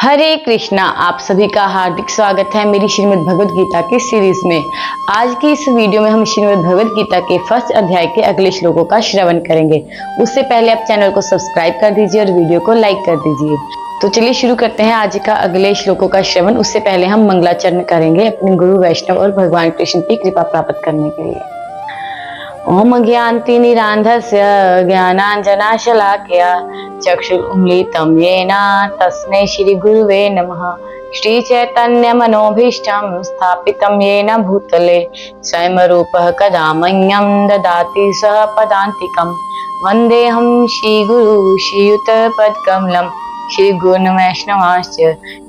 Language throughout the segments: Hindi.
हरे कृष्णा। आप सभी का हार्दिक स्वागत है मेरी श्रीमद् भगवद गीता की सीरीज में। आज की इस वीडियो में हम श्रीमद् भगवद गीता के फर्स्ट अध्याय के अगले श्लोकों का श्रवण करेंगे। उससे पहले आप चैनल को सब्सक्राइब कर दीजिए और वीडियो को लाइक कर दीजिए। तो चलिए शुरू करते हैं आज का अगले श्लोकों का श्रवण। उससे पहले हम मंगलाचरण करेंगे अपने गुरु वैष्णव और भगवान कृष्ण की कृपा प्राप्त करने के लिए। ओम ज्ञानतिमिरान्धस्य ज्ञानाञ्जनशलाकया चक्षुरुन्मीलितं येन तस्मै श्रीगुरुवे नमः। श्रीचैतन्यमनोभीष्टं स्थापितं येन भूतले स्वयं रूपः कदा मह्यं ददाति सः पदान्तिकं। वन्देऽहं श्रीगुरु श्रीयुतपदकमलं श्रीगुरुन् वैष्णवांश्च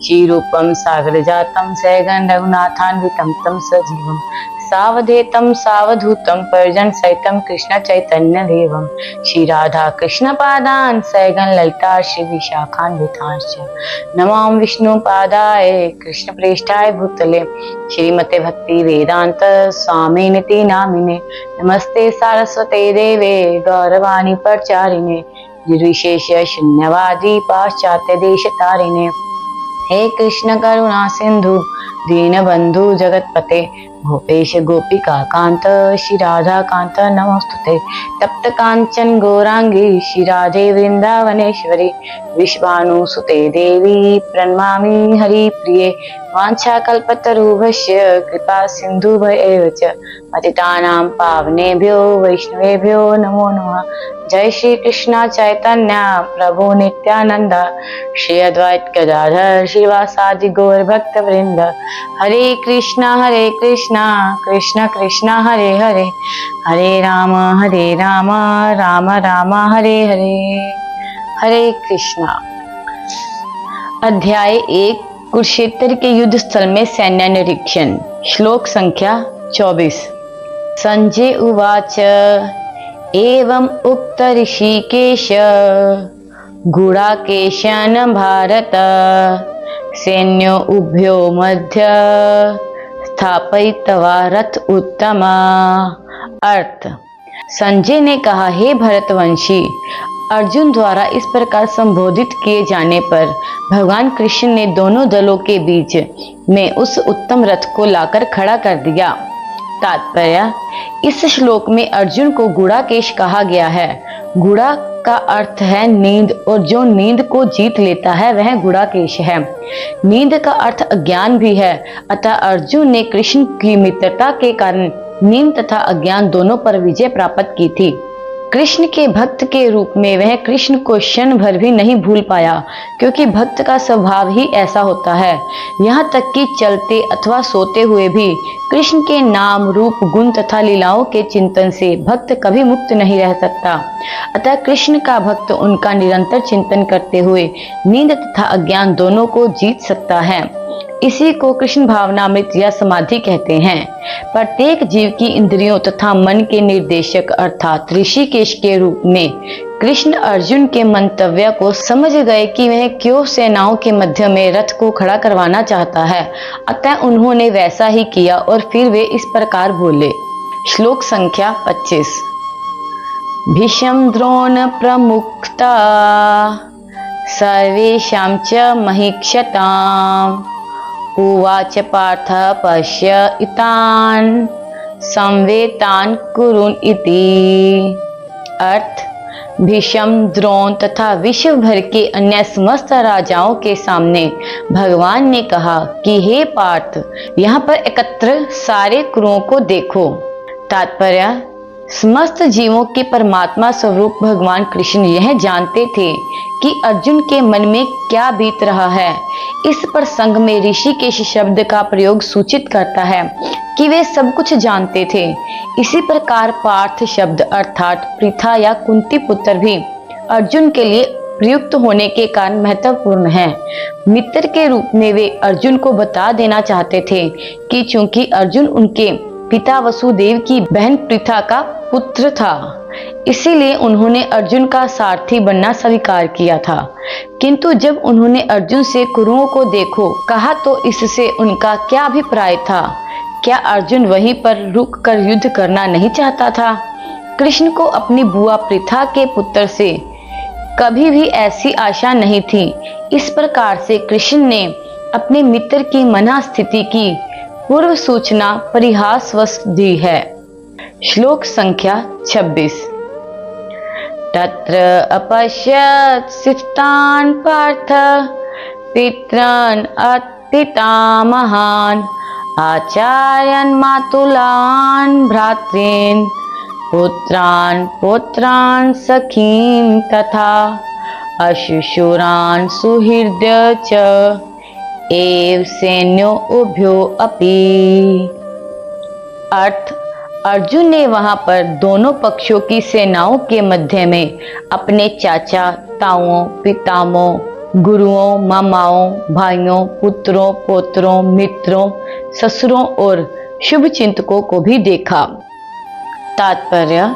श्रीरूपं सागरजातं सगं रघुनाथान्वितं तं सजीवं सावधेतं सावधूतं परिजन सहितं कृष्ण चैतन्य देवं श्री राधा कृष्ण पादान् सगं ललिता श्री विशाखान्वितांश्च। नमो विष्णु पादाय कृष्ण प्रेष्ठाय भूतले श्रीमते भक्ति वेदांत स्वामिनिति नामिने। नमस्ते सारस्वते देवे गौरवाणी प्रचारिणे निर्विशेष शून्यवादी पाश्चात्य देश तारिणे। हे कृष्ण करुणा सिंधु दीनबंधु जगतपते गोपेश गोपिका कांत श्री राधा कांत नमोस्तुते। तप्त कांचन गौरांगी श्री राधे वृंदावनेश्वरी विश्वानुसुते देवी प्रणमामि हरि प्रिये। वाञ्छाकल्पतरुभ्यश्च कृपा सिन्धुभ्येव च पतितानां पावनेभ्यो वैष्णवेभ्यो नमो नमः। जय श्री कृष्ण चैतन्य प्रभु नित्यानंद श्री अद्वैत गदाधर श्रीवासादि गौर भक्त वृंद। हरे कृष्णा कृष्ण कृष्ण हरे हरे हरे राम राम राम हरे हरे। हरे कृष्णा। अध्याय 1 कुरुक्षेत्र के युद्ध स्थल में सैन्य निरीक्षण। श्लोक संख्या 24। संजय उवाच एवं उक्त ऋषिकेश गुडाकेशन भारत सैन्यो उभयो मध्य स्थापयित्वा रथ उत्तमा। अर्थ। संजय ने कहा, हे भरतवंशी, अर्जुन द्वारा इस प्रकार संबोधित किए जाने पर भगवान कृष्ण ने दोनों दलों के बीच में उस उत्तम रथ को लाकर खड़ा कर दिया। तात्पर्य। इस श्लोक में अर्जुन को गुडाकेश कहा गया है। गुड़ा का अर्थ है नींद, और जो नींद को जीत लेता है वह गुडाकेश है। नींद का अर्थ अज्ञान भी है, अतः अर्जुन ने कृष्ण की मित्रता के कारण नींद तथा अज्ञान दोनों पर विजय प्राप्त की थी। कृष्ण के भक्त के रूप में वह कृष्ण को क्षण भर भी नहीं भूल पाया, क्योंकि भक्त का स्वभाव ही ऐसा होता है। यहाँ तक कि चलते अथवा सोते हुए भी कृष्ण के नाम रूप गुण तथा लीलाओं के चिंतन से भक्त कभी मुक्त नहीं रह सकता। अतः कृष्ण का भक्त उनका निरंतर चिंतन करते हुए नींद तथा अज्ञान दोनों को जीत सकता है। इसी को कृष्ण भावनामृत या समाधि कहते हैं। प्रत्येक जीव की इंद्रियों तथा मन के निर्देशक अर्थात ऋषिकेश के रूप में कृष्ण अर्जुन के मंतव्य को समझ गए कि वह क्यों सेनाओं के मध्य में रथ को खड़ा करवाना चाहता है। अतः उन्होंने वैसा ही किया और फिर वे इस प्रकार बोले। श्लोक संख्या 25। भीष्म द्रोण प्रमुखता सर्वेषां च महिक्षताम् उवाच पार्थ पश्य इतान् संवेतान् कुरुन् इति। अर्थ। भीष्म द्रोण तथा विश्व भर के अन्य समस्त राजाओं के सामने भगवान ने कहा कि हे पार्थ, यहाँ पर एकत्र सारे कुरुओं को देखो। तात्पर्य। समस्त जीवों के परमात्मा स्वरूप भगवान कृष्ण यह जानते थे कि अर्जुन के मन में क्या बीत रहा है। इस प्रसंग में ऋषिकेश शब्द का प्रयोग सूचित करता है कि वे सब कुछ जानते थे। इसी प्रकार पार्थ शब्द अर्थात पृथा या कुंती पुत्र भी अर्जुन के लिए प्रयुक्त होने के कारण महत्वपूर्ण है। मित्र के रूप में वे अर्जुन को बता देना चाहते थे कि चूंकि अर्जुन उनके पिता वसुदेव की बहन पृथा का पुत्र था, इसीलिए उन्होंने अर्जुन का सारथी बनना स्वीकार किया था। किंतु जब उन्होंने अर्जुन से कुरुओं को देखो कहा तो इससे उनका क्या अभिप्राय था? क्या अर्जुन वहीं पर रुक कर युद्ध करना नहीं चाहता था? कृष्ण को अपनी बुआ पृथा के पुत्र से कभी भी ऐसी आशा नहीं थी, इस प्रकार से कृष्ण ने अपने मित्र की मनःस्थिति की पूर्व सूचना परिहासवश दी है। श्लोक संख्या 26। तत्र अपश्यत् सिष्टान् पार्थ पितॄन् पितामहान् आचार्यान् मातुलान् भ्रातॄन् पुत्रान् पौत्रान् सखीन् तथा अश्वशूरान् सुहृदय च एव सैन्यो उभयो अपि। अर्थ, अर्जुन ने वहां पर दोनों पक्षों की सेनाओं के मध्य में अपने चाचा, ताऊओं, पितामहों, गुरुओं, मामाओं, भाइयों, पुत्रों, पौत्रों, मित्रों, ससुरों और शुभचिंतकों को भी देखा। तात्पर्य,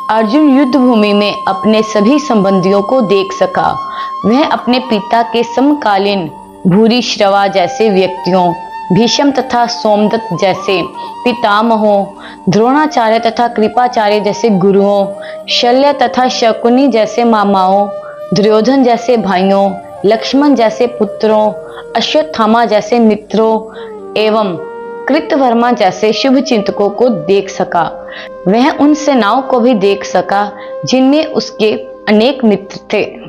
अर्जुन युद्ध भूमि में अपने सभी संबंधियों को देख सका। वह अपने पिता के समकालीन भूरिश्रवा जैसे व्यक्तियों, भीष्म तथा सोमदत्त जैसे पितामहों, द्रोणाचार्य तथा कृपाचार्य जैसे गुरुओं, शल्य तथा शकुनी जैसे मामाओं, दुर्योधन जैसे भाइयों, लक्ष्मण जैसे पुत्रों, अश्वत्थामा जैसे मित्रों एवं कृतवर्मा जैसे शुभचिंतकों को देख सका। वह उन सेनाओं को भी देख सका जिनमें उसके अनेक मित्र थे।